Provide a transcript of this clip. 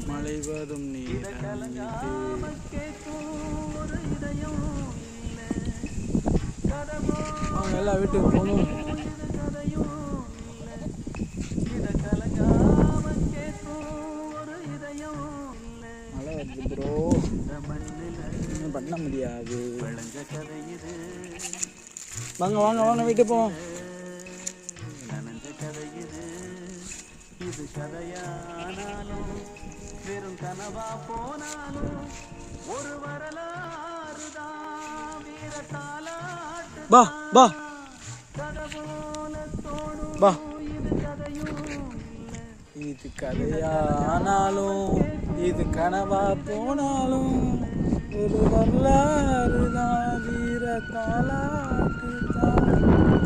மழை வரும் நேரம் அவங்க எல்லாம் வீட்டுக்கு போகணும். மழை வருது ப்ரோ, ஒன்றும் பண்ண முடியாது. வாங்க வாங்க வாங்க வீட்டுக்கு போவோம். இது கதையானாலும் வெறும் கனவா போனாலும் ஒரு வரலாறு தான் வீர தாலாட்டு. பா பா கதை போல தோணும் பா. இது கதையானாலும் இது கனவா போனாலும் ஒரு வரலாறு தான் வீர தாலாட்டு தான்.